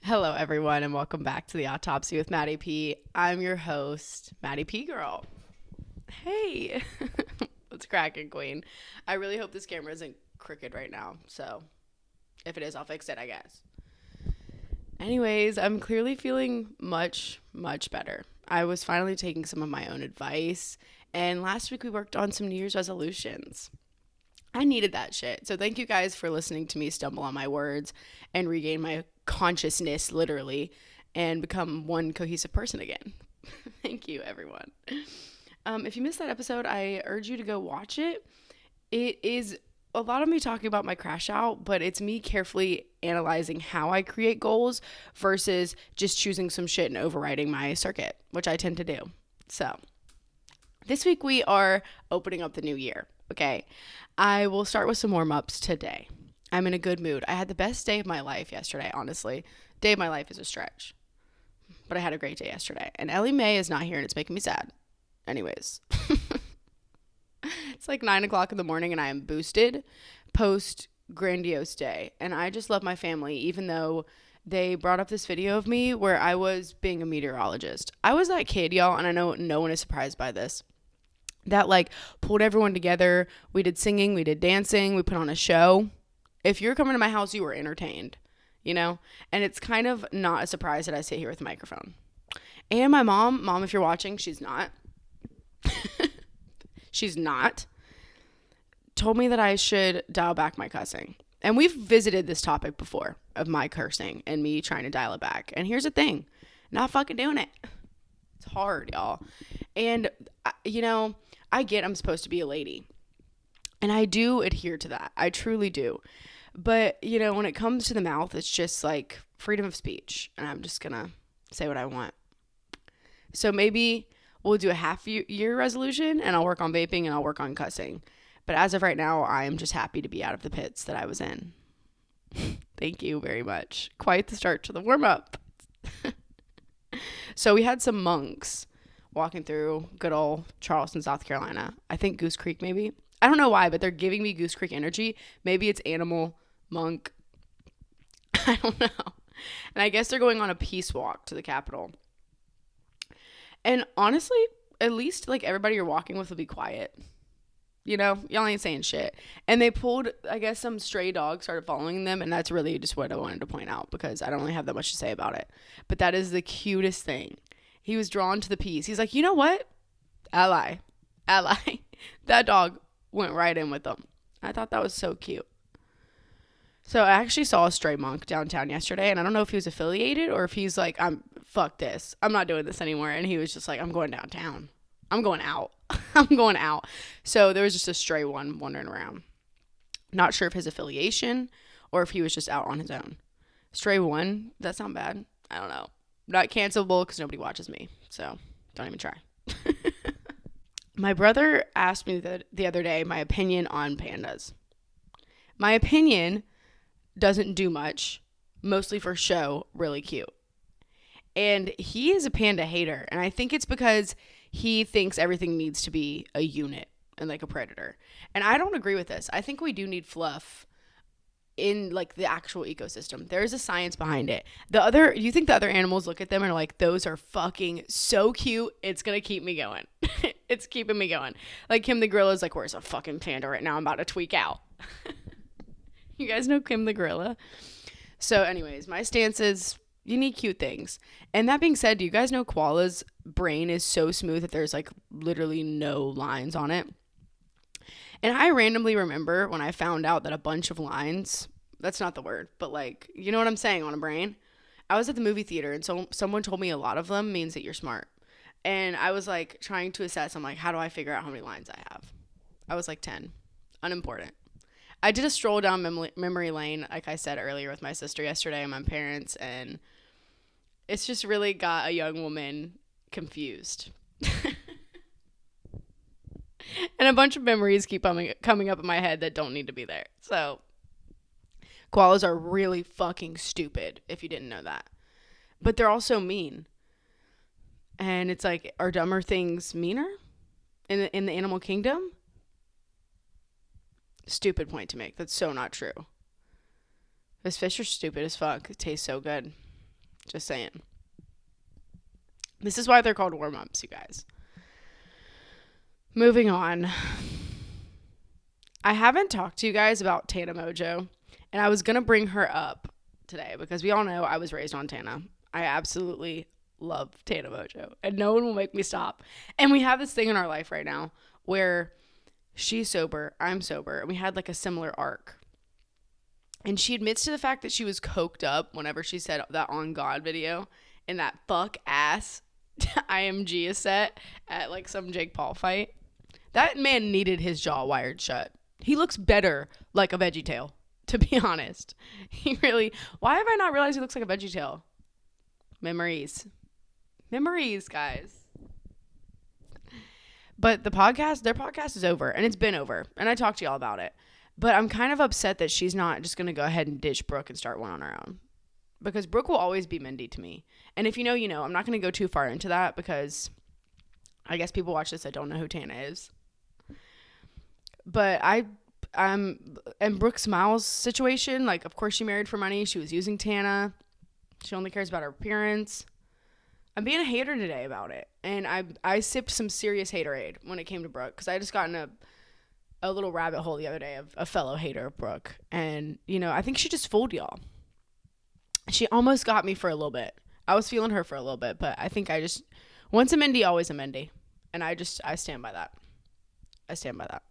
Hello, everyone, and welcome back to the Autopsy with Maddee P. I'm your host, Maddee P. Girl. Hey, what's cracking, Queen? I really hope this camera isn't crooked right now, so if it is, I'll fix it, I guess. Anyways, I'm clearly feeling much, much better. I was finally taking some of my own advice, and last week we worked on some New Year's resolutions. I needed that shit. So thank you guys for listening to me stumble on my words and regain my consciousness, literally, and become one cohesive person again. Thank you, everyone. If you missed that episode, I urge you to go watch it. It is a lot of me talking about my crash out, but it's me carefully analyzing how I create goals versus just choosing some shit and overriding my circuit, which I tend to do. So this week we are opening up the new year. Okay, I will start with some warm-ups today. I'm in a good mood. I had the best day of my life yesterday, honestly. Day of my life is a stretch. But I had a great day yesterday. And Ellie Mae is not here and it's making me sad. Anyways. It's like 9 o'clock in the morning and I am boosted post grandiose day. And I just love my family, even though they brought up this video of me where I was being a meteorologist. I was that kid, y'all, and I know no one is surprised by this, that like pulled everyone together. We did singing, we did dancing, we put on a show. If you're coming to my house, you were entertained, you know? And it's kind of not a surprise that I sit here with a microphone. And my mom, if you're watching, she's not. She's not. Told me that I should dial back my cussing. And we've visited this topic before of my cursing and me trying to dial it back. And here's the thing, not fucking doing it. It's hard, y'all. And, you know, I get I'm supposed to be a lady. And I do adhere to that. I truly do. But, you know, when it comes to the mouth, it's just like freedom of speech. And I'm just going to say what I want. So maybe we'll do a half-year resolution and I'll work on vaping and I'll work on cussing. But as of right now, I am just happy to be out of the pits that I was in. Thank you very much. Quite the start to the warm-up. So we had some monks walking through good old Charleston, South Carolina. I think Goose Creek maybe. I don't know why, but they're giving me Goose Creek energy. Maybe it's animal, monk. I don't know. And I guess they're going on a peace walk to the Capitol. And honestly, at least like everybody you're walking with will be quiet. You know, y'all ain't saying shit. And they pulled, I guess, some stray dogs started following them. And that's really just what I wanted to point out because I don't really have that much to say about it. But that is the cutest thing. He was drawn to the peace. He's like, you know what? Ally. That dog went right in with them. I thought that was so cute. So I actually saw a stray monk downtown yesterday. And I don't know if he was affiliated or if he's like, fuck this. I'm not doing this anymore. And he was just like, I'm going downtown. I'm going out. I'm going out. So there was just a stray one wandering around. Not sure if his affiliation or if he was just out on his own. Stray one, that sound bad? I don't know. Not cancelable because nobody watches me. So don't even try. My brother asked me the other day my opinion on pandas. My opinion doesn't do much. Mostly for show, really cute. And he is a panda hater. And I think it's because he thinks everything needs to be a unit and like a predator. And I don't agree with this. I think we do need fluff in like the actual ecosystem. There is a science behind it. You think the other animals look at them and are like, those are fucking so cute. It's going to keep me going. It's keeping me going. Like Kim the gorilla is like, where's a fucking panda right now? I'm about to tweak out. You guys know Kim the gorilla? So anyways, my stance is you need cute things. And that being said, do you guys know koala's brain is so smooth that there's like literally no lines on it? And I randomly remember when I found out that a bunch of lines, that's not the word, but like, you know what I'm saying, on a brain? I was at the movie theater and so someone told me a lot of them means that you're smart. And I was like trying to assess, I'm like, how do I figure out how many lines I have? I was like 10. Unimportant. I did a stroll down memory lane, like I said earlier, with my sister yesterday and my parents, and it's just really got a young woman confused. And a bunch of memories keep coming up in my head that don't need to be there. So koalas are really fucking stupid, if you didn't know that. But they're also mean. And it's like, are dumber things meaner in the animal kingdom? Stupid point to make. That's so not true. Those fish are stupid as fuck. It tastes so good. Just saying. This is why they're called warm-ups, you guys. Moving on. I haven't talked to you guys about Tana Mojo, and I was going to bring her up today because we all know I was raised on Tana. I absolutely love Tana Mojo, and no one will make me stop. And we have this thing in our life right now where she's sober, I'm sober, and we had like a similar arc. And she admits to the fact that she was coked up whenever she said that On God video in that fuck ass IMG set at like some Jake Paul fight. That man needed his jaw wired shut. He looks better like a VeggieTale, to be honest. He really... Why have I not realized he looks like a VeggieTale? Memories. Memories, guys. But their podcast is over, and it's been over. And I talked to y'all about it. But I'm kind of upset that she's not just going to go ahead and ditch Brooke and start one on her own. Because Brooke will always be Mindy to me. And if you know, you know. I'm not going to go too far into that because I guess people watch this that don't know who Tana is. But and Brooke Smiles' situation, like, of course she married for money. She was using Tana. She only cares about her appearance. I'm being a hater today about it. And I sipped some serious haterade when it came to Brooke. Because I just got in a little rabbit hole the other day of a fellow hater of Brooke. And, you know, I think she just fooled y'all. She almost got me for a little bit. I was feeling her for a little bit. But I think once a Mindy, always a Mindy. And I stand by that. I stand by that.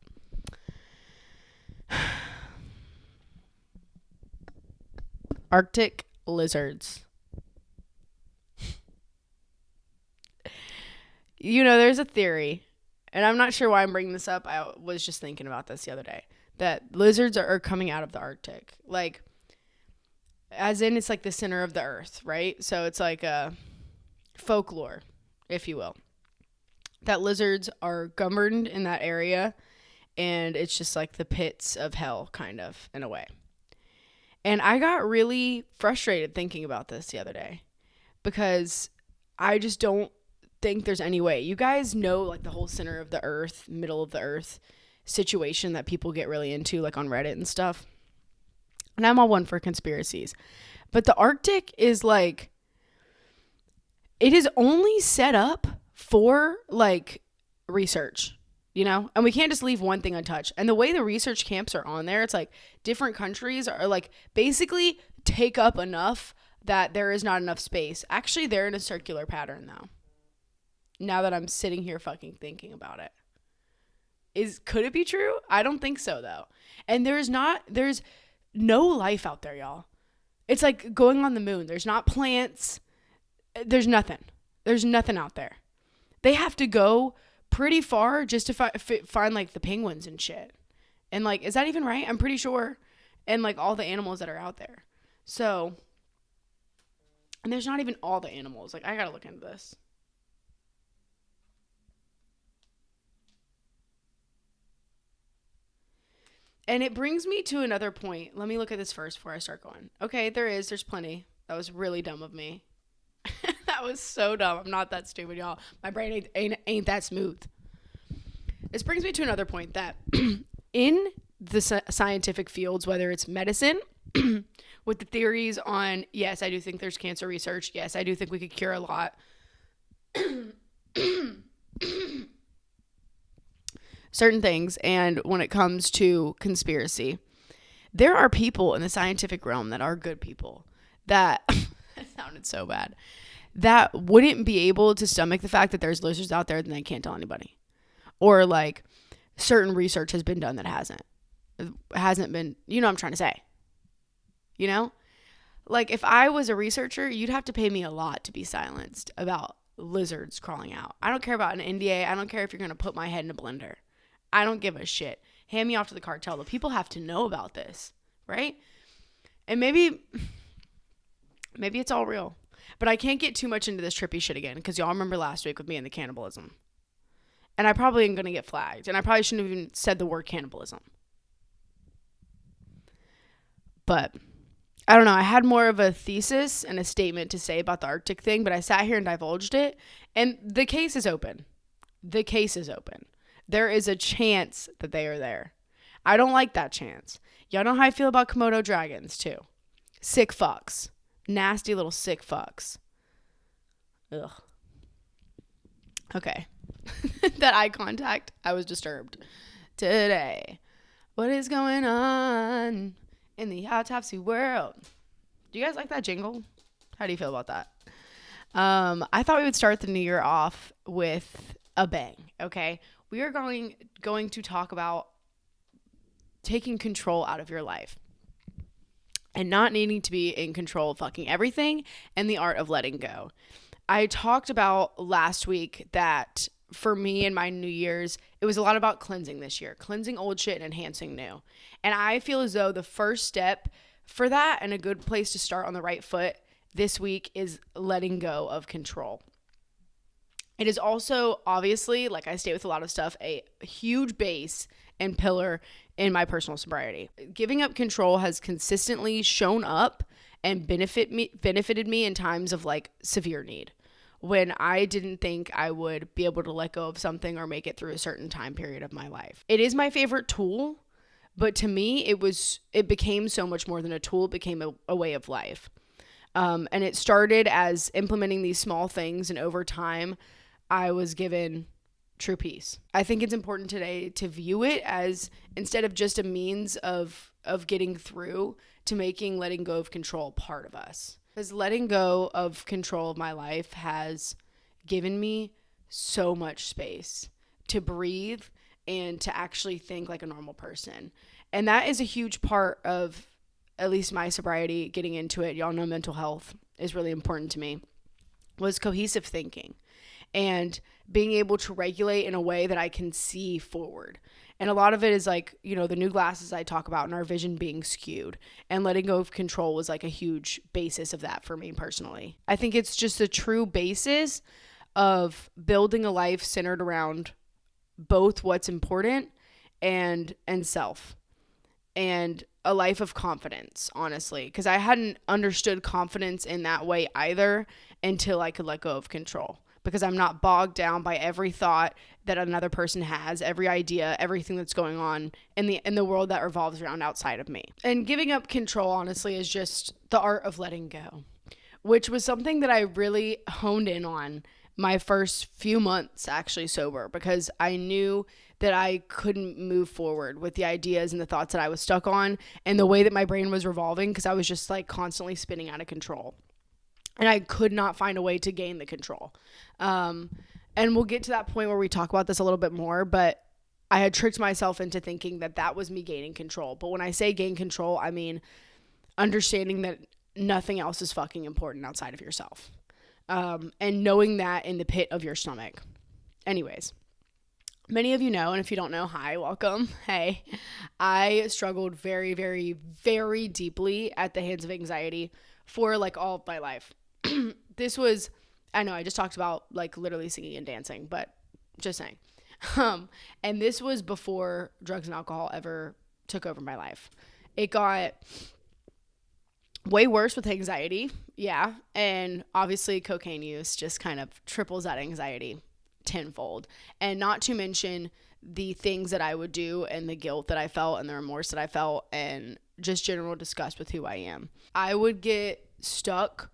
Arctic lizards. You know, there's a theory, and I'm not sure why I'm bringing this up. I was just thinking about this the other day, that lizards are coming out of the Arctic. Like, as in it's like the center of the earth, right? So it's like a folklore, if you will, that lizards are governed in that area. And it's just like the pits of hell, kind of, in a way. And I got really frustrated thinking about this the other day. Because I just don't think there's any way. You guys know, like, the whole center of the earth, middle of the earth situation that people get really into, like, on Reddit and stuff. And I'm all one for conspiracies. But the Arctic is, like... It is only set up for, like, research. You know, and we can't just leave one thing untouched. And the way the research camps are on there, it's like different countries are like basically take up enough that there is not enough space. Actually, they're in a circular pattern though. Now that I'm sitting here fucking thinking about it. Could it be true? I don't think so though. And there's no life out there, y'all. It's like going on the moon. There's not plants. There's nothing. There's nothing out there. They have to go pretty far just to find like the penguins and shit. And like, is that even right? I'm pretty sure. And like all the animals that are out there. So, and there's not even all the animals. Like, I gotta look into this. And it brings me to another point. Let me look at this first before I start going. Okay, there's plenty. That was really dumb of me. That was so dumb. I'm not that stupid, y'all. My brain ain't that smooth. This brings me to another point that in the scientific fields, whether it's medicine, with the theories on, yes, I do think there's cancer research. Yes, I do think we could cure a lot. Certain things. And when it comes to conspiracy, there are people in the scientific realm that are good people that, that sounded so bad, that wouldn't be able to stomach the fact that there's lizards out there and they can't tell anybody. Or like certain research has been done that hasn't been, you know what I'm trying to say. You know? Like if I was a researcher, you'd have to pay me a lot to be silenced about lizards crawling out. I don't care about an NDA. I don't care if you're going to put my head in a blender. I don't give a shit. Hand me off to the cartel. The people have to know about this, right? And maybe it's all real. But I can't get too much into this trippy shit again because y'all remember last week with me and the cannibalism. And I probably ain't going to get flagged. And I probably shouldn't have even said the word cannibalism. But I don't know. I had more of a thesis and a statement to say about the Arctic thing, but I sat here and divulged it. And the case is open. The case is open. There is a chance that they are there. I don't like that chance. Y'all know how I feel about Komodo dragons too. Sick fucks. Nasty little sick fucks. Ugh. Okay. That eye contact, I was disturbed today. What is going on in the autopsy world? Do you guys like that jingle? How do you feel about that? I thought we would start the new year off with a bang. Okay. We are going to talk about taking control out of your life and not needing to be in control of fucking everything, and the art of letting go. I talked about last week that for me and my New Year's, it was a lot about cleansing this year, cleansing old shit and enhancing new. And I feel as though the first step for that, and a good place to start on the right foot this week, is letting go of control. It is also, obviously, like I state with a lot of stuff, a huge base and pillar in my personal sobriety. Giving up control has consistently shown up and benefited me in times of like severe need, when I didn't think I would be able to let go of something or make it through a certain time period of my life. It is my favorite tool, but to me, it became so much more than a tool. It became a way of life. And it started as implementing these small things, and over time, I was given true peace. I think it's important today to view it as, instead of just a means of getting through, to making letting go of control part of us. Because letting go of control of my life has given me so much space to breathe and to actually think like a normal person. And that is a huge part of at least my sobriety, getting into it. Y'all know mental health is really important to me, was cohesive thinking and being able to regulate in a way that I can see forward. And a lot of it is like, you know, the new glasses I talk about and our vision being skewed, and letting go of control was like a huge basis of that for me personally. I think it's just a true basis of building a life centered around both what's important and self, and a life of confidence, honestly, because I hadn't understood confidence in that way either until I could let go of control, because I'm not bogged down by every thought that another person has, every idea, everything that's going on in the world that revolves around outside of me. And giving up control, honestly, is just the art of letting go, which was something that I really honed in on my first few months actually sober, because I knew that I couldn't move forward with the ideas and the thoughts that I was stuck on, and the way that my brain was revolving, because I was just like constantly spinning out of control. And I could not find a way to gain the control. And we'll get to that point where we talk about this a little bit more, but I had tricked myself into thinking that that was me gaining control. But when I say gain control, I mean understanding that nothing else is fucking important outside of yourself. And knowing that in the pit of your stomach. Anyways, many of you know, and if you don't know, hi, welcome. Hey, I struggled very, very, very deeply at the hands of anxiety for like all of my life. This was, I know I just talked about like literally singing and dancing, but just saying. And this was before drugs and alcohol ever took over my life. It got way worse with anxiety. Yeah. And obviously cocaine use just kind of triples that anxiety tenfold. And not to mention the things that I would do, and the guilt that I felt, and the remorse that I felt, and just general disgust with who I am. I would get stuck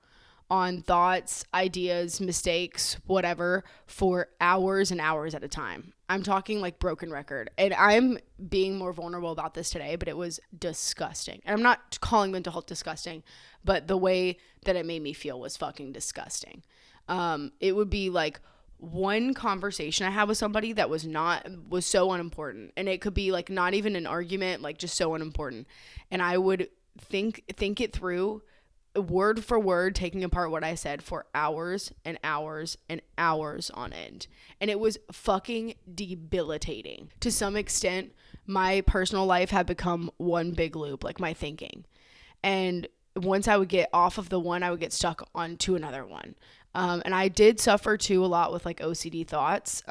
on thoughts, ideas, mistakes, whatever, for hours and hours at a time. I'm talking like broken record. And I'm being more vulnerable about this today, but it was disgusting. And I'm not calling mental health disgusting, but the way that it made me feel was fucking disgusting. It would be like one conversation I had with somebody that was so unimportant. And it could be like not even an argument, like just so unimportant. And I would think it through word for word, taking apart what I said for hours and hours and hours on end. And it was fucking debilitating. To some extent, my personal life had become one big loop, like my thinking. And once I would get off of the one, I would get stuck onto another one. And I did suffer too a lot with like OCD thoughts.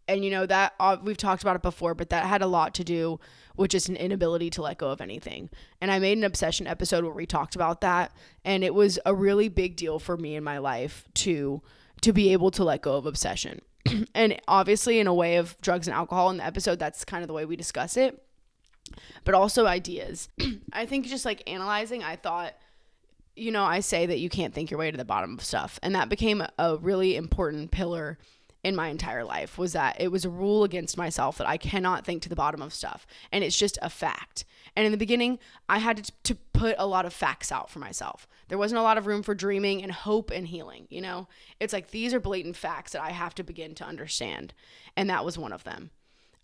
And you know that we've talked about it before, but that had a lot to do with just an inability to let go of anything. And I made an obsession episode where we talked about that. And it was a really big deal for me in my life to be able to let go of obsession. And obviously in a way of drugs and alcohol in the episode, that's kind of the way we discuss it. But also ideas. I think just like analyzing, I thought I say that you can't think your way to the bottom of stuff. And that became a really important pillar in my entire life, was that it was a rule against myself that I cannot think to the bottom of stuff. And it's just a fact. And in the beginning, I had to put a lot of facts out for myself. There wasn't a lot of room for dreaming and hope and healing, It's like, these are blatant facts that I have to begin to understand. And that was one of them.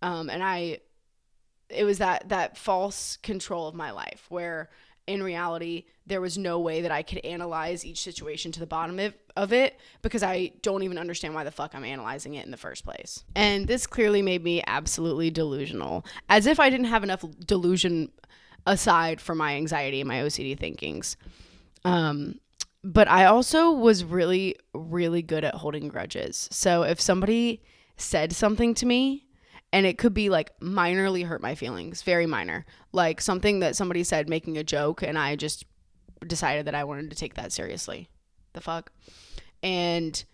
It was that false control of my life where in reality, there was no way that I could analyze each situation to the bottom of it because I don't even understand why the fuck I'm analyzing it in the first place. And this clearly made me absolutely delusional, as if I didn't have enough delusion aside from my anxiety and my OCD thinkings. But I also was really, really good at holding grudges. So if somebody said something to me, and it could be like minorly hurt my feelings, very minor, like something that somebody said making a joke, and I just decided that I wanted to take that seriously. The fuck? And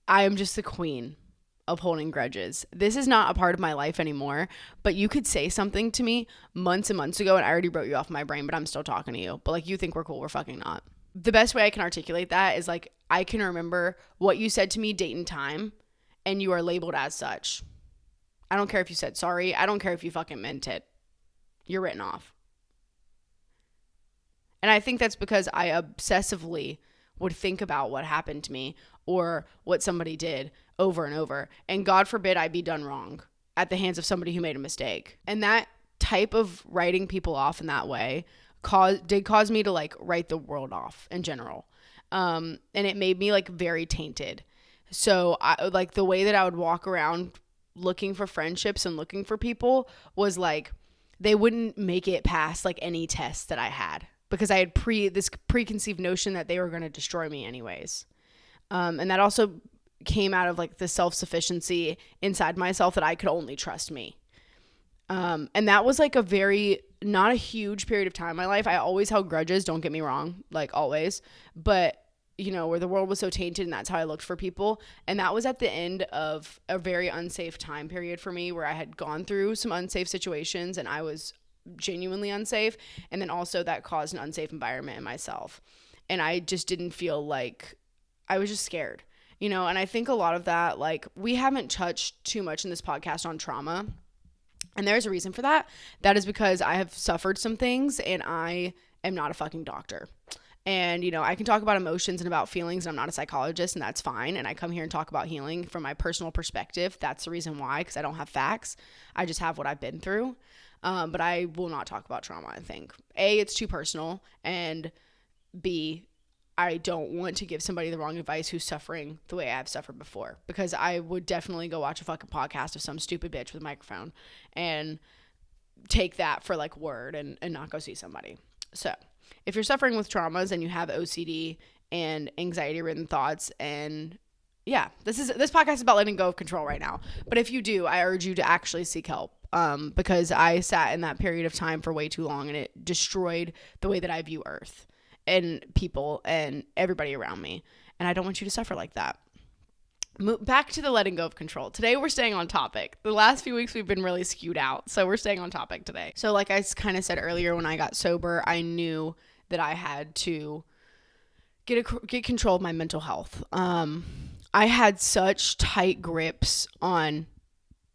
I am just the queen of holding grudges. This is not a part of my life anymore, but you could say something to me months and months ago and I already wrote you off my brain, but I'm still talking to you. But like, you think we're cool, we're fucking not. The best way I can articulate that is like, I can remember what you said to me, date and time, and you are labeled as such. I don't care if you said sorry. I don't care if you fucking meant it. You're written off. And I think that's because I obsessively would think about what happened to me or what somebody did over and over. And God forbid I be done wrong at the hands of somebody who made a mistake. And that type of writing people off in that way did cause me to like write the world off in general. And it made me like very tainted. So I, like the way that I would walk around looking for friendships and looking for people was like, they wouldn't make it past like any test that I had because I had this preconceived notion that they were going to destroy me anyways. And that also came out of like the self-sufficiency inside myself that I could only trust me. And that was like not a huge period of time in my life. I always held grudges, don't get me wrong, like always, but where the world was so tainted and that's how I looked for people. And that was at the end of a very unsafe time period for me where I had gone through some unsafe situations and I was genuinely unsafe. And then also that caused an unsafe environment in myself. And I just didn't feel like, I was just scared, and I think a lot of that, like we haven't touched too much in this podcast on trauma. And there's a reason for that. That is because I have suffered some things and I am not a fucking doctor. And, I can talk about emotions and about feelings, and I'm not a psychologist, and that's fine. And I come here and talk about healing from my personal perspective. That's the reason why, because I don't have facts. I just have what I've been through. But I will not talk about trauma, I think. A, it's too personal. And B, I don't want to give somebody the wrong advice who's suffering the way I've suffered before. Because I would definitely go watch a fucking podcast of some stupid bitch with a microphone and take that for like word and not go see somebody. So if you're suffering with traumas and you have OCD and anxiety-ridden thoughts, and yeah, this podcast is about letting go of control right now. But if you do, I urge you to actually seek help, because I sat in that period of time for way too long and it destroyed the way that I view Earth and people and everybody around me. And I don't want you to suffer like that. Back to the letting go of control. Today we're staying on topic. The last few weeks we've been really skewed out, so we're staying on topic today. So like I kind of said earlier, when I got sober, I knew that I had to get control of my mental health. I had such tight grips on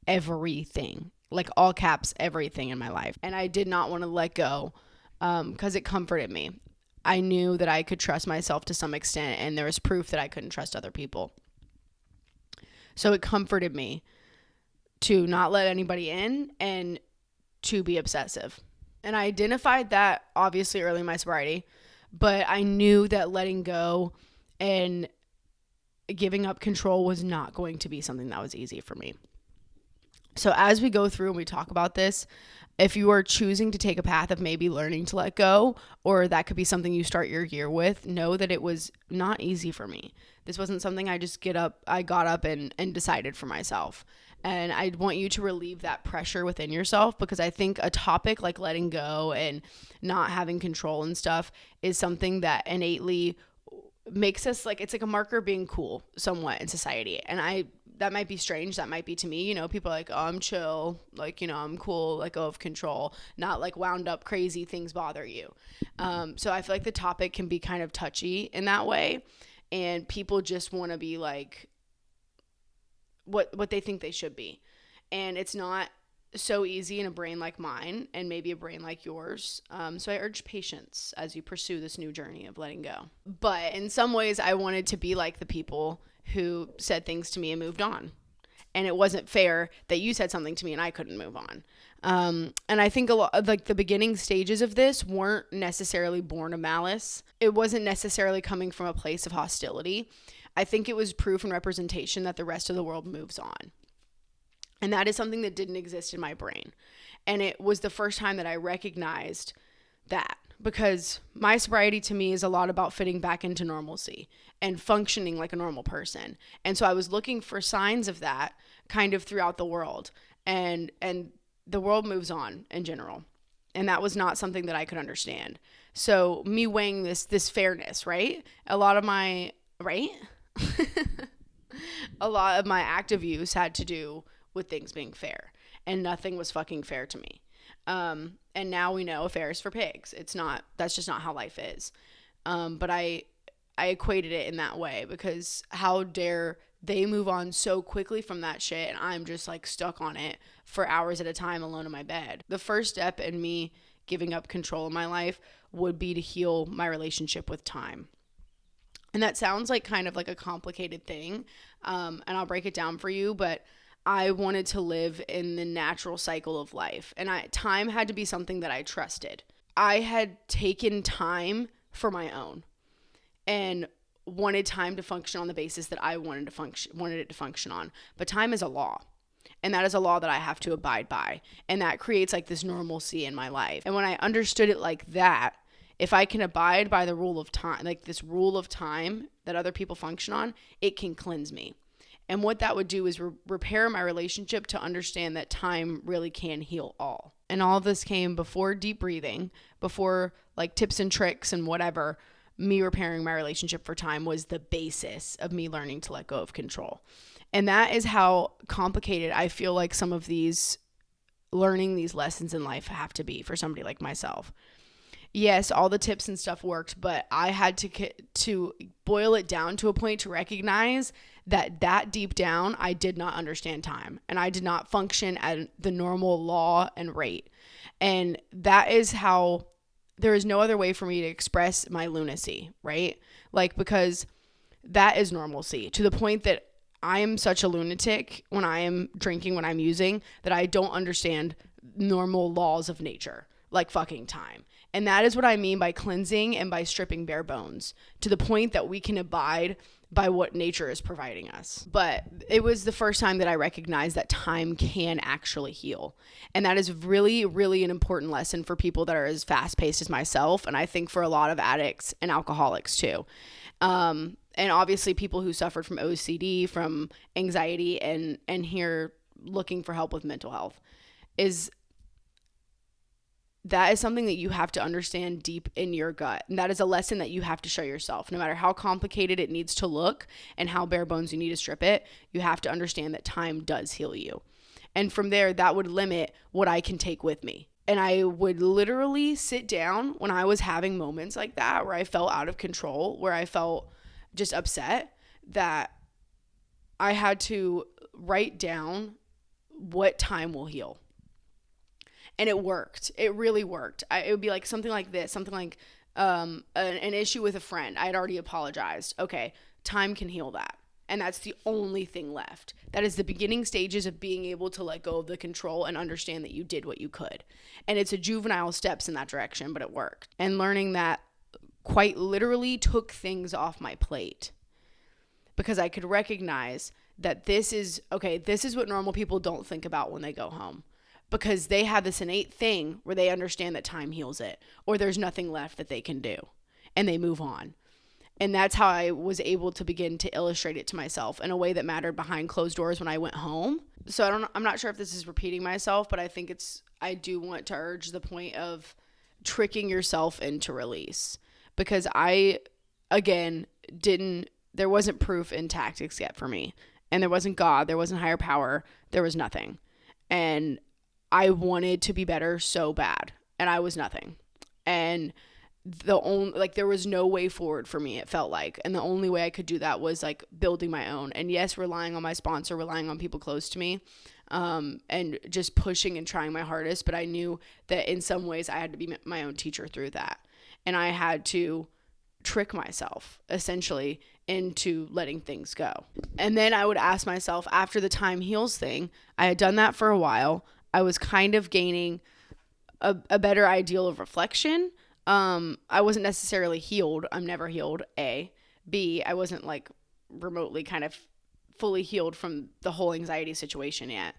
everything, like all caps, everything in my life, and I did not want to let go because it comforted me. I knew that I could trust myself to some extent, and there was proof that I couldn't trust other people. So it comforted me to not let anybody in and to be obsessive. And I identified that obviously early in my sobriety, but I knew that letting go and giving up control was not going to be something that was easy for me. So as we go through and we talk about this, if you are choosing to take a path of maybe learning to let go, or that could be something you start your year with, know that it was not easy for me. This wasn't something I got up and decided for myself. And I want you to relieve that pressure within yourself, because I think a topic like letting go and not having control and stuff is something that innately makes us like, it's like a marker of being cool somewhat in society. And I that might be strange. That might be to me, you know, people are like, oh, I'm chill. Like, you know, I'm cool, let go of control, not like wound up crazy things bother you. So I feel like the topic can be kind of touchy in that way. And people just want to be like what they think they should be. And it's not so easy in a brain like mine and maybe a brain like yours. So I urge patience as you pursue this new journey of letting go. But in some ways, I wanted to be like the people who said things to me and moved on. And it wasn't fair that you said something to me and I couldn't move on. And I think a lot of like the beginning stages of this weren't necessarily born of malice. It wasn't necessarily coming from a place of hostility. I think it was proof and representation that the rest of the world moves on. And that is something that didn't exist in my brain. And it was the first time that I recognized that, because my sobriety to me is a lot about fitting back into normalcy and functioning like a normal person. And so I was looking for signs of that kind of throughout the world. And the world moves on in general. And that was not something that I could understand. So me weighing this fairness, right? A lot of my active use had to do with things being fair, and nothing was fucking fair to me. And now we know fair is for pigs. That's just not how life is. But I equated it in that way, because how dare they move on so quickly from that shit, and I'm just like stuck on it for hours at a time alone in my bed. The first step in me giving up control of my life would be to heal my relationship with time. And that sounds like kind of like a complicated thing. And I'll break it down for you, but I wanted to live in the natural cycle of life. And time had to be something that I trusted. I had taken time for my own and wanted time to function on the basis that I wanted it to function on. But time is a law. And that is a law that I have to abide by. And that creates like this normalcy in my life. And when I understood it like that, if I can abide by the rule of time, like this rule of time that other people function on, it can cleanse me. And what that would do is repair my relationship to understand that time really can heal all. And all of this came before deep breathing, before like tips and tricks and whatever. Me repairing my relationship for time was the basis of me learning to let go of control. And that is how complicated I feel like some of these learning these lessons in life have to be for somebody like myself. Yes, all the tips and stuff worked, but I had to boil it down to a point to recognize that deep down, I did not understand time, and I did not function at the normal law and rate. And that is how there is no other way for me to express my lunacy, right? Like, because that is normalcy, to the point that I am such a lunatic when I am drinking, when I'm using, that I don't understand normal laws of nature, like fucking time. And that is what I mean by cleansing and by stripping bare bones, to the point that we can abide by what nature is providing us. But it was the first time that I recognized that time can actually heal. And that is really, really an important lesson for people that are as fast-paced as myself. And I think for a lot of addicts and alcoholics too. And obviously people who suffered from OCD, from anxiety, and here looking for help with mental health, that is something that you have to understand deep in your gut. And that is a lesson that you have to show yourself. No matter how complicated it needs to look and how bare bones you need to strip it, you have to understand that time does heal you. And from there, that would limit what I can take with me. And I would literally sit down when I was having moments like that, where I felt out of control, where I felt just upset, that I had to write down what time will heal. And it worked. It really worked. It would be like something like this, something like an issue with a friend. I had already apologized. Okay, time can heal that. And that's the only thing left. That is the beginning stages of being able to let go of the control and understand that you did what you could. And it's a juvenile steps in that direction, but it worked. And learning that quite literally took things off my plate, because I could recognize that this is what normal people don't think about when they go home. Because they have this innate thing where they understand that time heals it, or there's nothing left that they can do, and they move on. And that's how I was able to begin to illustrate it to myself in a way that mattered behind closed doors when I went home. So I'm not sure if this is repeating myself, but I do want to urge the point of tricking yourself into release, because there wasn't proof in tactics yet for me. and there wasn't God, there wasn't higher power, there was nothing. And I wanted to be better so bad, and I was nothing. And there was no way forward for me, it felt like. And the only way I could do that was like building my own. And yes, relying on my sponsor, relying on people close to me, and just pushing and trying my hardest. But I knew that in some ways I had to be my own teacher through that. And I had to trick myself essentially into letting things go. And then I would ask myself, after the time heals thing, I had done that for a while. I was kind of gaining a better ideal of reflection. I wasn't necessarily healed. I'm never healed, A. B, I wasn't like remotely kind of fully healed from the whole anxiety situation yet.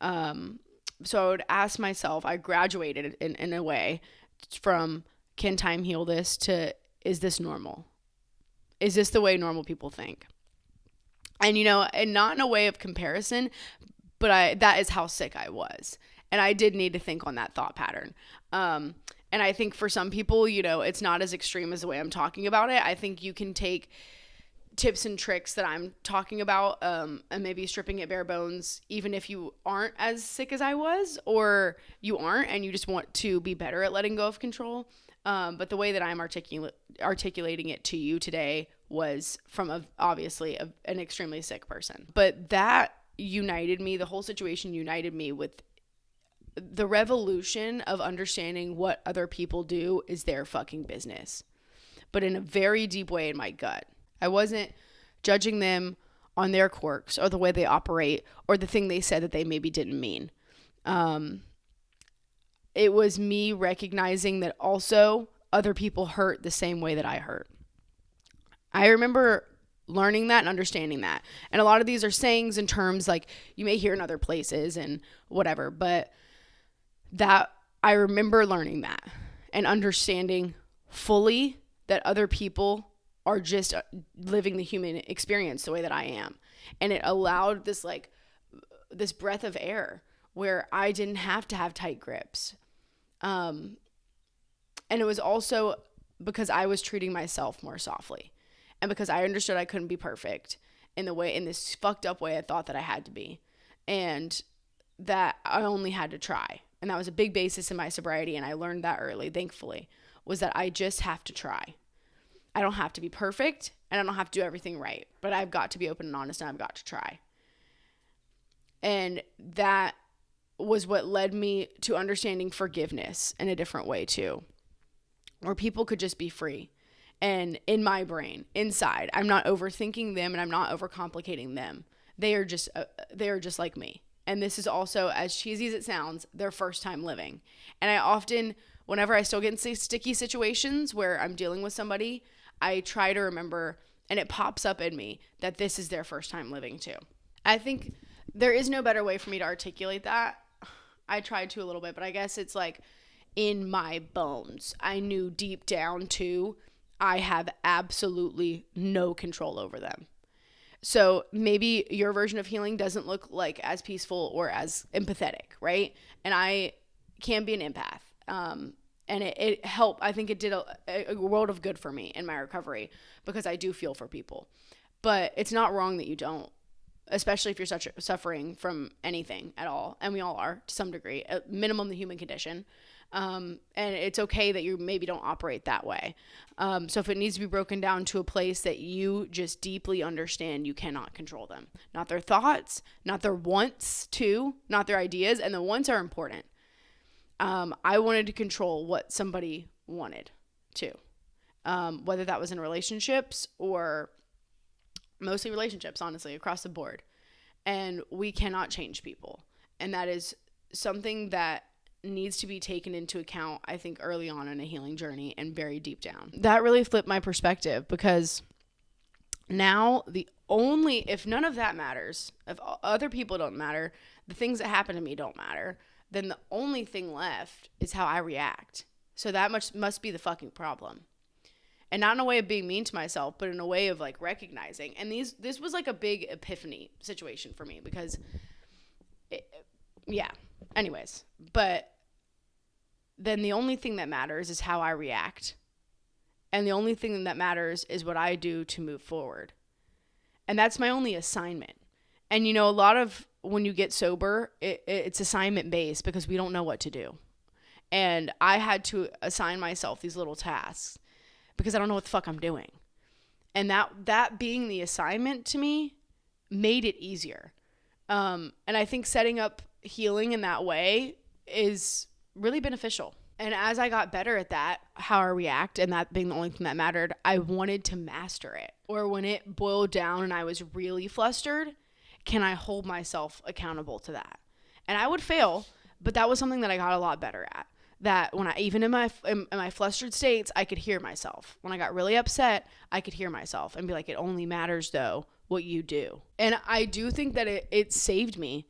So I would ask myself, I graduated in a way from, can time heal this, to, is this normal? Is this the way normal people think? And, and not in a way of comparison, but that is how sick I was. And I did need to think on that thought pattern. And I think for some people, it's not as extreme as the way I'm talking about it. I think you can take tips and tricks that I'm talking about, and maybe stripping it bare bones, even if you aren't as sick as I was, or you aren't and you just want to be better at letting go of control. But the way that I'm articulating it to you today was from obviously an extremely sick person. But that united me, the whole situation united me with the revolution of understanding what other people do is their fucking business, but in a very deep way in my gut. I wasn't judging them on their quirks or the way they operate or the thing they said that they maybe didn't mean. It was me recognizing that also other people hurt the same way that I hurt. I remember learning that and understanding that. And a lot of these are sayings and terms like you may hear in other places and whatever, but that I remember learning that and understanding fully that other people are just living the human experience the way that I am. And it allowed this breath of air where I didn't have to have tight grips. And it was also because I was treating myself more softly, and because I understood I couldn't be perfect in this fucked up way I thought that I had to be, and that I only had to try. And that was a big basis in my sobriety. And I learned that early, thankfully, was that I just have to try. I don't have to be perfect and I don't have to do everything right, but I've got to be open and honest and I've got to try. And that was what led me to understanding forgiveness in a different way too, where people could just be free. And in my brain, inside, I'm not overthinking them and I'm not overcomplicating them. They are just like me. And this is also, as cheesy as it sounds, their first time living. And I often, whenever I still get in sticky situations where I'm dealing with somebody, I try to remember, and it pops up in me, that this is their first time living too. I think there is no better way for me to articulate that. I tried to a little bit, but I guess it's like in my bones. I knew deep down too, I have absolutely no control over them. So maybe your version of healing doesn't look like as peaceful or as empathetic, right? And I can be an empath. And it helped. I think it did a world of good for me in my recovery because I do feel for people. But it's not wrong that you don't, especially if you're suffering from anything at all. And we all are to some degree, at minimum the human condition. And it's okay that you maybe don't operate that way. So if it needs to be broken down to a place that you just deeply understand, you cannot control them. Not their thoughts, not their wants too, not their ideas. And the wants are important. I wanted to control what somebody wanted too. Whether that was in relationships or mostly relationships, honestly, across the board. And we cannot change people. And that is something that needs to be taken into account, I think, early on in a healing journey and very deep down. That really flipped my perspective because now if none of that matters, if other people don't matter, the things that happen to me don't matter, then the only thing left is how I react. So that must be the fucking problem. And not in a way of being mean to myself, but in a way of like recognizing. And this was like a big epiphany situation for me because anyways, but then the only thing that matters is how I react. And the only thing that matters is what I do to move forward. And that's my only assignment. And, you know, a lot of when you get sober, it's assignment based because we don't know what to do. And I had to assign myself these little tasks because I don't know what the fuck I'm doing. And that being the assignment to me made it easier. And I think setting up healing in that way is really beneficial. And as I got better at that, how I react, and that being the only thing that mattered, I wanted to master it. Or when it boiled down and I was really flustered, can I hold myself accountable to that? And I would fail, but that was something that I got a lot better at. That when I, even in my flustered states, I could hear myself. When I got really upset, I could hear myself and be like, it only matters though what you do. And I do think that it saved me.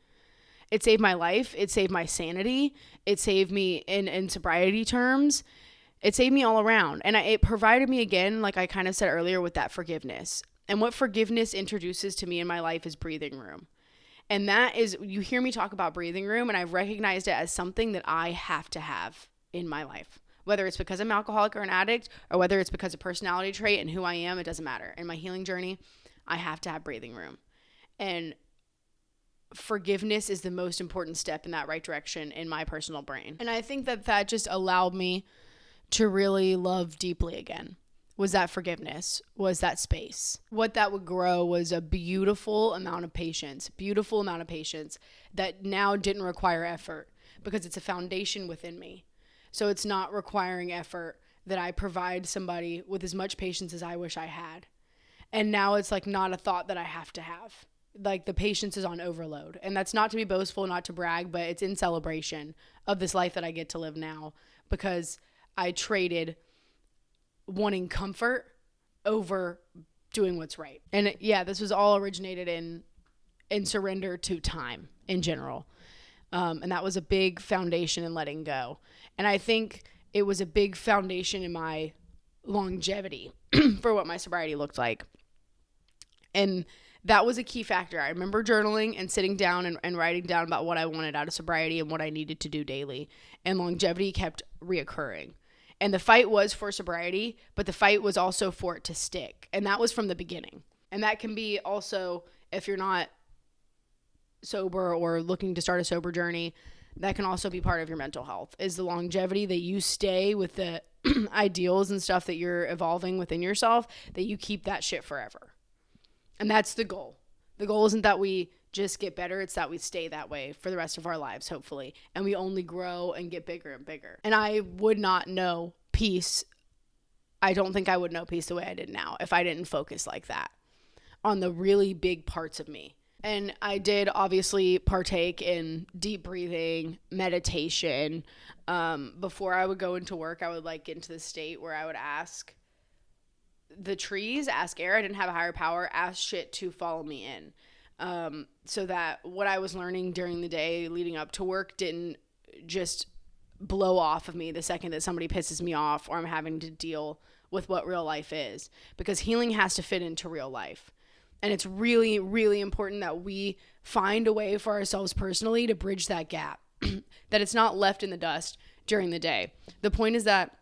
It saved my life. It saved my sanity. It saved me in sobriety terms. It saved me all around. And it provided me, again, like I kind of said earlier, with that forgiveness. And what forgiveness introduces to me in my life is breathing room. And that is, you hear me talk about breathing room, and I've recognized it as something that I have to have in my life. Whether it's because I'm an alcoholic or an addict, or whether it's because of personality trait and who I am, it doesn't matter. In my healing journey, I have to have breathing room. And forgiveness is the most important step in that right direction in my personal brain. And I think that just allowed me to really love deeply again. Was that forgiveness, was that space. What that would grow was a beautiful amount of patience that now didn't require effort because it's a foundation within me. So it's not requiring effort that I provide somebody with as much patience as I wish I had. And now it's like not a thought that I have to have. Like the patience is on overload. And that's not to be boastful, not to brag, but it's in celebration of this life that I get to live now because I traded wanting comfort over doing what's right. And this was all originated in surrender to time in general. And that was a big foundation in letting go. And I think it was a big foundation in my longevity for what my sobriety looked like. And that was a key factor. I remember journaling and sitting down and writing down about what I wanted out of sobriety and what I needed to do daily. And longevity kept reoccurring. And the fight was for sobriety, but the fight was also for it to stick. And that was from the beginning. And that can be also, if you're not sober or looking to start a sober journey, that can also be part of your mental health, is the longevity that you stay with the ideals and stuff that you're evolving within yourself, that you keep that shit forever. And that's the goal. The goal isn't that we just get better. It's that we stay that way for the rest of our lives, hopefully. And we only grow and get bigger and bigger. And I would not know peace. I don't think I would know peace the way I did now if I didn't focus like that on the really big parts of me. And I did obviously partake in deep breathing, meditation. Before I would go into work, I would like get into the state where I would ask the trees, ask air. I didn't have a higher power, ask shit to follow me in. So that what I was learning during the day leading up to work didn't just blow off of me the second that somebody pisses me off or I'm having to deal with what real life is. Because healing has to fit into real life. And it's really, really important that we find a way for ourselves personally to bridge that gap. That it's not left in the dust during the day. The point is that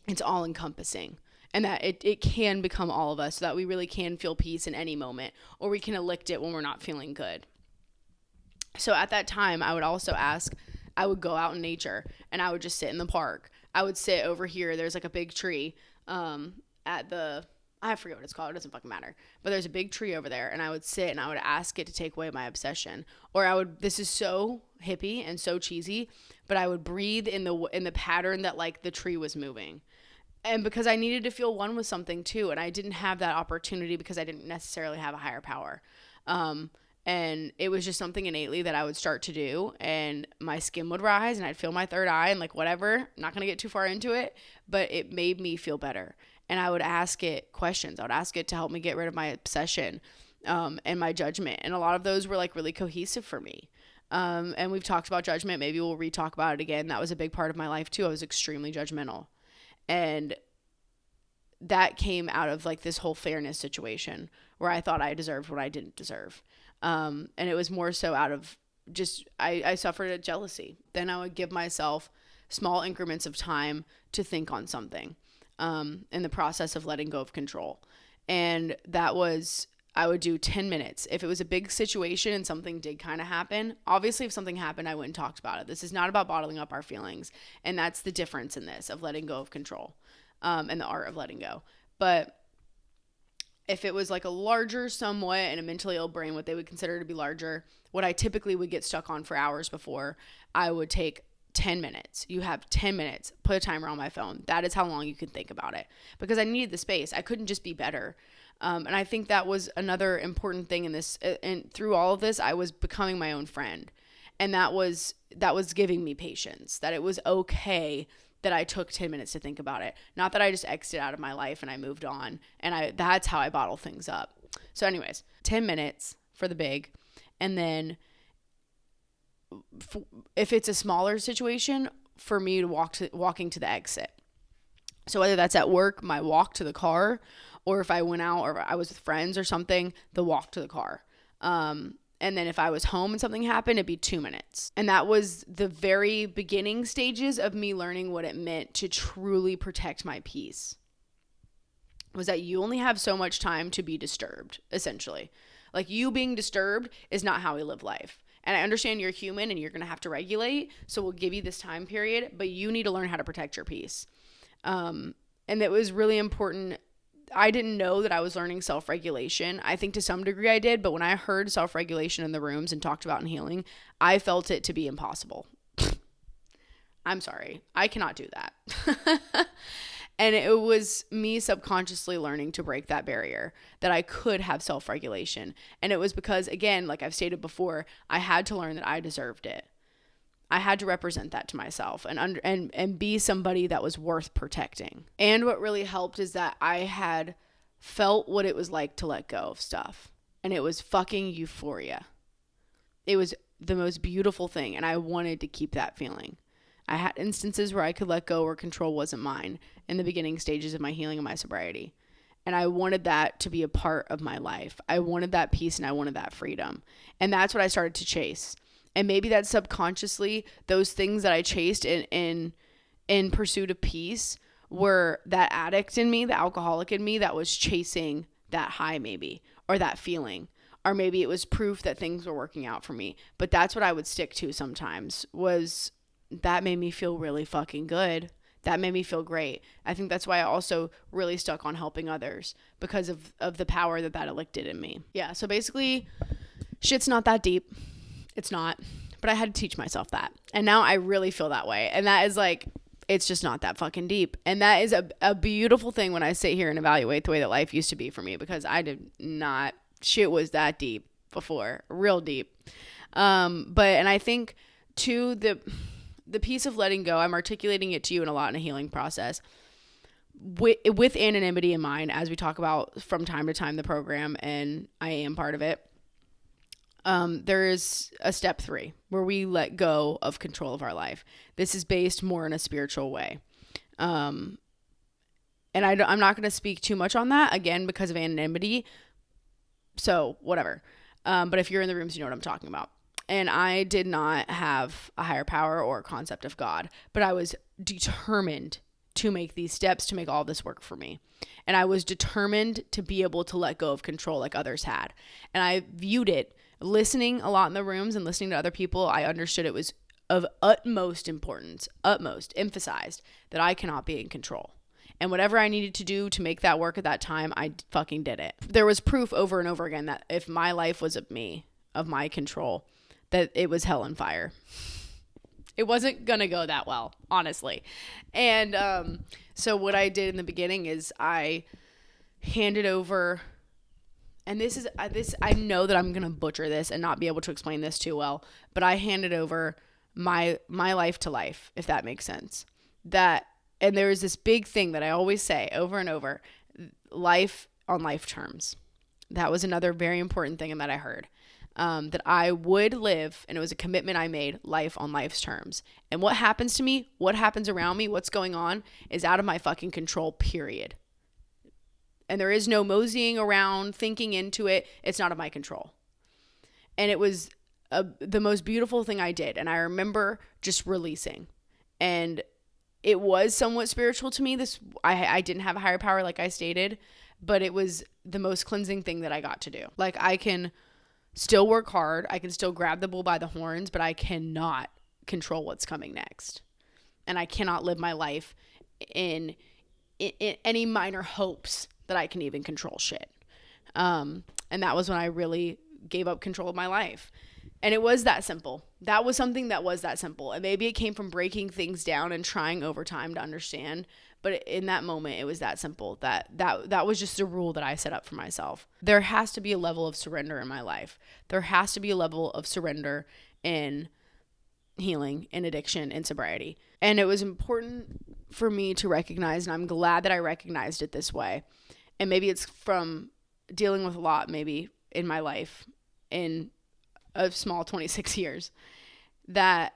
it's all encompassing. And that it can become all of us so that we really can feel peace in any moment. Or we can elect it when we're not feeling good. So at that time, I would also ask, I would go out in nature. And I would just sit in the park. I would sit over here. There's like a big tree at the... I forget what it's called. It doesn't fucking matter. But there's a big tree over there. And I would sit and I would ask it to take away my obsession. Or I would... This is so hippie and so cheesy. But I would breathe in the pattern that like the tree was moving. And because I needed to feel one with something too. And I didn't have that opportunity because I didn't necessarily have a higher power. And it was just something innately that I would start to do. And my skin would rise and I'd feel my third eye and like whatever. I'm not going to get too far into it. But it made me feel better. And I would ask it questions. I would ask it to help me get rid of my obsession and my judgment. And a lot of those were like really cohesive for me. And we've talked about judgment. Maybe we'll re-talk about it again. That was a big part of my life too. I was extremely judgmental. And that came out of like this whole fairness situation where I thought I deserved what I didn't deserve. And it was more so out of just, I suffered a jealousy. Then I would give myself small increments of time to think on something in the process of letting go of control. And that was, I would do 10 minutes. If it was a big situation and something did kind of happen, obviously if something happened, I went and talked about it. This is not about bottling up our feelings. And that's the difference in this, of letting go of control, and the art of letting go. But if it was like a larger somewhat and a mentally ill brain, what they would consider to be larger, what I typically would get stuck on for hours before, I would take 10 minutes. You have 10 minutes. Put a timer on my phone. That is how long you can think about it, because I needed the space. I couldn't just be better. And I think that was another important thing in this. And through all of this, I was becoming my own friend. And that was giving me patience, that it was okay that I took 10 minutes to think about it. Not that I just exited out of my life and I moved on. And that's how I bottle things up. So anyways, 10 minutes for the big. And then if it's a smaller situation, for me to walking to the exit. So whether that's at work, my walk to the car, or if I went out or I was with friends or something, the walk to the car. And then if I was home and something happened, it'd be 2 minutes. And that was the very beginning stages of me learning what it meant to truly protect my peace. Was that you only have so much time to be disturbed, essentially. Like, you being disturbed is not how we live life. And I understand you're human and you're going to have to regulate. So we'll give you this time period, but you need to learn how to protect your peace. And it was really important. I didn't know that I was learning self-regulation. I think to some degree I did, but when I heard self-regulation in the rooms and talked about in healing, I felt it to be impossible. I'm sorry. I cannot do that. And it was me subconsciously learning to break that barrier, that I could have self-regulation. And it was because, again, like I've stated before, I had to learn that I deserved it. I had to represent that to myself and be somebody that was worth protecting. And what really helped is that I had felt what it was like to let go of stuff. And it was fucking euphoria. It was the most beautiful thing. And I wanted to keep that feeling. I had instances where I could let go where control wasn't mine in the beginning stages of my healing and my sobriety. And I wanted that to be a part of my life. I wanted that peace and I wanted that freedom. And that's what I started to chase. And maybe that's subconsciously those things that I chased in pursuit of peace were that addict in me, the alcoholic in me that was chasing that high maybe, or that feeling. Or maybe it was proof that things were working out for me. But that's what I would stick to sometimes, was that made me feel really fucking good. That made me feel great. I think that's why I also really stuck on helping others, because of the power that elicited in me. Yeah, so basically, shit's not that deep. It's not. But I had to teach myself that. And now I really feel that way. And that is like, it's just not that fucking deep. And that is a beautiful thing when I sit here and evaluate the way that life used to be for me, because I did not, shit was that deep before. Real deep. And I think too, the piece of letting go, I'm articulating it to you in a healing process with anonymity in mind, as we talk about from time to time the program, and I am part of it. There is a step 3 where we let go of control of our life. This is based more in a spiritual way. And I'm not going to speak too much on that, again, because of anonymity. So whatever. But if you're in the rooms, you know what I'm talking about. And I did not have a higher power or a concept of God, but I was determined to make these steps, to make all this work for me. And I was determined to be able to let go of control like others had. And I viewed it, listening a lot in the rooms and listening to other people, I understood it was of utmost importance, emphasized, that I cannot be in control. And whatever I needed to do to make that work at that time, I fucking did it. There was proof over and over again that if my life was of me, of my control, that it was hell and fire. It wasn't gonna go that well, honestly. And so what I did in the beginning is I handed over, and this I know that I'm gonna butcher this and not be able to explain this too well, but I handed over my life to life, if that makes sense. And there is this big thing that I always say over and over: life on life terms. That was another very important thing that I heard. That I would live, and it was a commitment I made, life on life's terms. And what happens to me, what happens around me, what's going on is out of my fucking control, period. And there is no moseying around, thinking into it. It's not of my control. And it was the most beautiful thing I did. And I remember just releasing. And it was somewhat spiritual to me. I didn't have a higher power, like I stated, but it was the most cleansing thing that I got to do. Like, I can still work hard. I can still grab the bull by the horns, but I cannot control what's coming next. And I cannot live my life in any minor hopes that I can even control shit. And that was when I really gave up control of my life. And it was that simple. That was something that was that simple. And maybe it came from breaking things down and trying over time to understand. But in that moment, it was that simple. That was just a rule that I set up for myself. There has to be a level of surrender in my life. There has to be a level of surrender in healing, in addiction, in sobriety. And it was important for me to recognize, and I'm glad that I recognized it this way. And maybe it's from dealing with a lot, maybe, in my life, in a small 26 years, that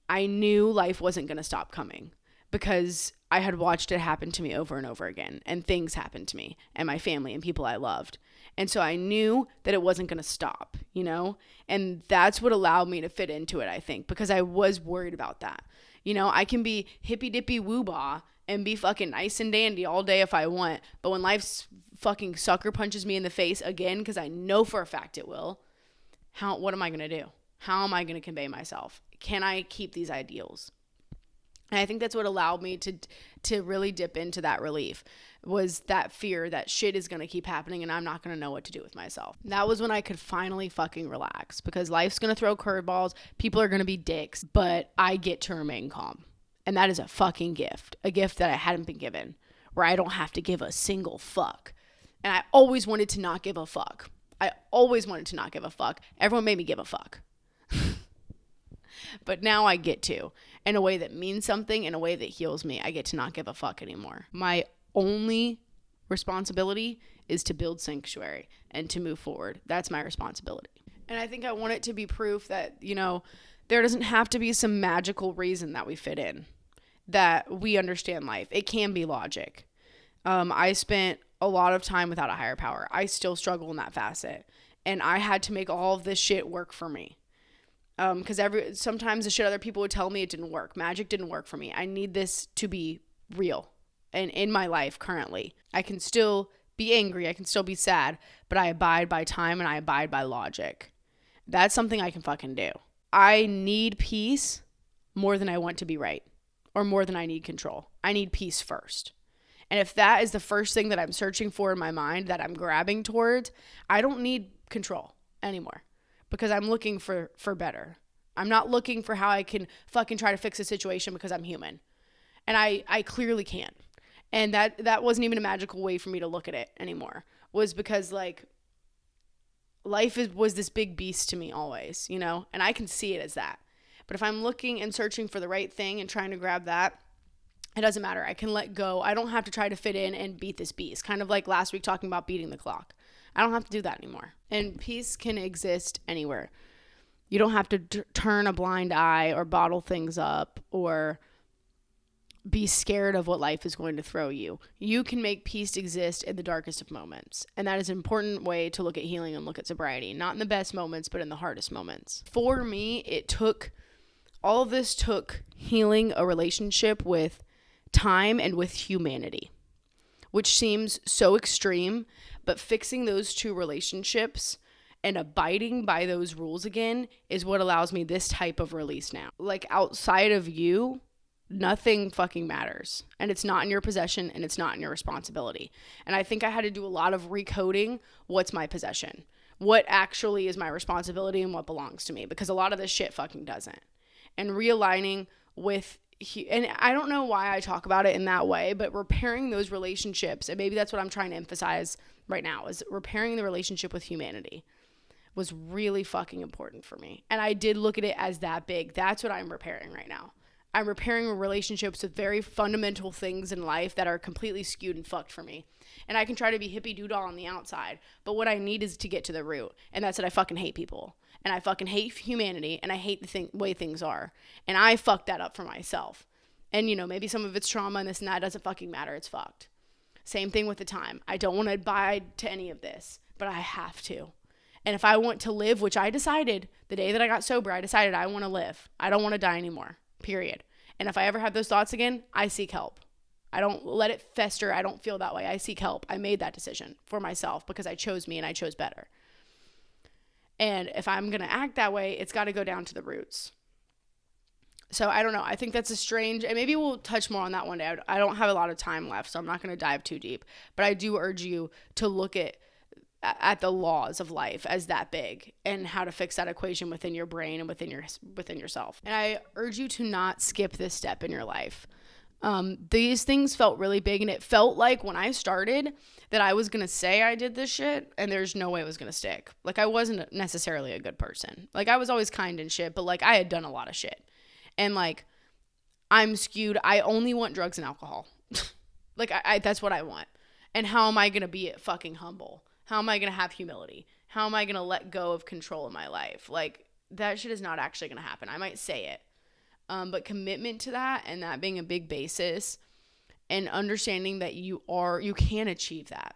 I knew life wasn't going to stop coming, because I had watched it happen to me over and over again, and things happened to me and my family and people I loved. And so I knew that it wasn't going to stop, you know? And that's what allowed me to fit into it, I think, because I was worried about that. You know, I can be hippy dippy woo-bah and be fucking nice and dandy all day if I want. But when life fucking sucker punches me in the face again, because I know for a fact it will, what am I going to do? How am I going to convey myself? Can I keep these ideals? And I think that's what allowed me to really dip into that relief, was that fear that shit is going to keep happening and I'm not going to know what to do with myself. That was when I could finally fucking relax, because life's going to throw curveballs. People are going to be dicks, but I get to remain calm. And that is a fucking gift, a gift that I hadn't been given, where I don't have to give a single fuck. And I always wanted to not give a fuck. Everyone made me give a fuck. But now I get to, in a way that means something, in a way that heals me. I get to not give a fuck anymore. My only responsibility is to build sanctuary and to move forward. That's my responsibility. And I think I want it to be proof that, you know, there doesn't have to be some magical reason that we fit in, that we understand life. It can be logic. I spent a lot of time without a higher power. I still struggle in that facet. And I had to make all of this shit work for me. Because sometimes the shit other people would tell me, it didn't work. Magic didn't work for me. I need this to be real. And in my life currently, I can still be angry. I can still be sad. But I abide by time and I abide by logic. That's something I can fucking do. I need peace more than I want to be right. Or more than I need control. I need peace first. And if that is the first thing that I'm searching for in my mind, that I'm grabbing towards, I don't need control anymore. Because I'm looking for better. I'm not looking for how I can fucking try to fix a situation, because I'm human. And I clearly can't. And that wasn't even a magical way for me to look at it anymore. Was because, like, life was this big beast to me always, you know? And I can see it as that. But if I'm looking and searching for the right thing and trying to grab that, it doesn't matter. I can let go. I don't have to try to fit in and beat this beast. Kind of like last week talking about beating the clock. I don't have to do that anymore. And peace can exist anywhere. You don't have to turn a blind eye or bottle things up or be scared of what life is going to throw you. You can make peace exist in the darkest of moments. And that is an important way to look at healing and look at sobriety. Not in the best moments, but in the hardest moments. For me, all of this took healing a relationship with time and with humanity, which seems so extreme. But fixing those two relationships and abiding by those rules again is what allows me this type of release now. Like, outside of you, nothing fucking matters. And it's not in your possession and it's not in your responsibility. And I think I had to do a lot of recoding what's my possession, what actually is my responsibility, and what belongs to me. Because a lot of this shit fucking doesn't. And realigning with, and I don't know why I talk about it in that way, but repairing those relationships, and maybe that's what I'm trying to emphasize right now, is repairing the relationship with humanity was really fucking important for me. And I did look at it as that big. That's what I'm repairing right now. I'm repairing relationships with very fundamental things in life that are completely skewed and fucked for me. And I can try to be hippie doodle on the outside, but what I need is to get to the root. And that's that I fucking hate people. And I fucking hate humanity, and I hate the way things are. And I fucked that up for myself. And, you know, maybe some of it's trauma and this and that. Doesn't fucking matter. It's fucked. Same thing with the time. I don't want to abide to any of this, but I have to. And if I want to live, which I decided the day that I got sober, I decided I want to live. I don't want to die anymore, period. And if I ever have those thoughts again, I seek help. I don't let it fester. I don't feel that way. I seek help. I made that decision for myself because I chose me and I chose better. And if I'm going to act that way, it's got to go down to the roots. So I don't know. I think that's a strange, and maybe we'll touch more on that one day. I don't have a lot of time left, so I'm not going to dive too deep. But I do urge you to look at the laws of life as that big and how to fix that equation within your brain and within yourself. And I urge you to not skip this step in your life. These things felt really big, and it felt like when I started that I was going to say I did this shit and there's no way it was going to stick. Like, I wasn't necessarily a good person. Like, I was always kind and shit, but like I had done a lot of shit. And like, I'm skewed. I only want drugs and alcohol. Like, I that's what I want. And how am I going to be fucking humble? How am I going to have humility? How am I going to let go of control in my life? Like, that shit is not actually going to happen. I might say it. But commitment to that, and that being a big basis, and understanding that you can achieve that.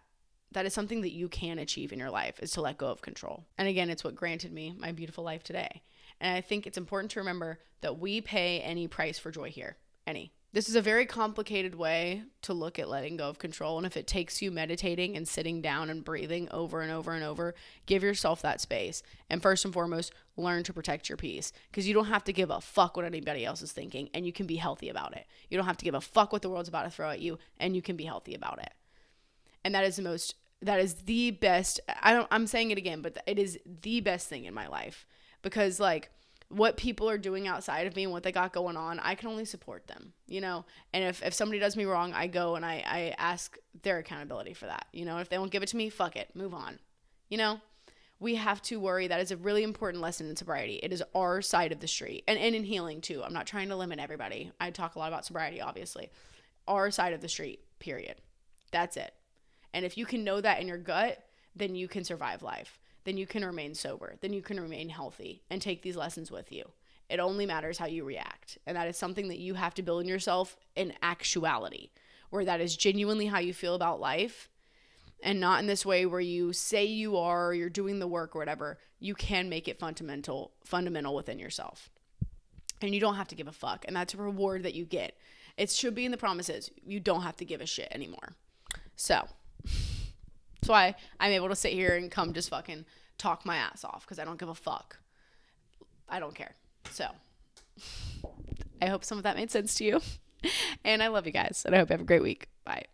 That is something that you can achieve in your life, is to let go of control. And again, it's what granted me my beautiful life today. And I think it's important to remember that we pay any price for joy here. Any. This is a very complicated way to look at letting go of control. And if it takes you meditating and sitting down and breathing over and over and over, give yourself that space. And first and foremost, learn to protect your peace. Because you don't have to give a fuck what anybody else is thinking, and you can be healthy about it. You don't have to give a fuck what the world's about to throw at you, and you can be healthy about it. And that is the best. I'm saying it again, but it is the best thing in my life. Because like, what people are doing outside of me and what they got going on, I can only support them, you know? And if somebody does me wrong, I go and I ask their accountability for that, you know? If they won't give it to me, fuck it, move on, you know? We have to worry. That is a really important lesson in sobriety. It is our side of the street, and in healing too. I'm not trying to limit everybody. I talk a lot about sobriety, obviously. Our side of the street, period. That's it. And if you can know that in your gut, then you can survive life. Then you can remain sober. Then you can remain healthy and take these lessons with you. It only matters how you react. And that is something that you have to build in yourself in actuality, where that is genuinely how you feel about life, and not in this way where you say you are, or you're doing the work or whatever. You can make it fundamental within yourself. And you don't have to give a fuck. And that's a reward that you get. It should be in the promises. You don't have to give a shit anymore. So that's why I'm able to sit here and come just fucking talk my ass off, because I don't give a fuck. I don't care. So I hope some of that made sense to you. And I love you guys. And I hope you have a great week. Bye.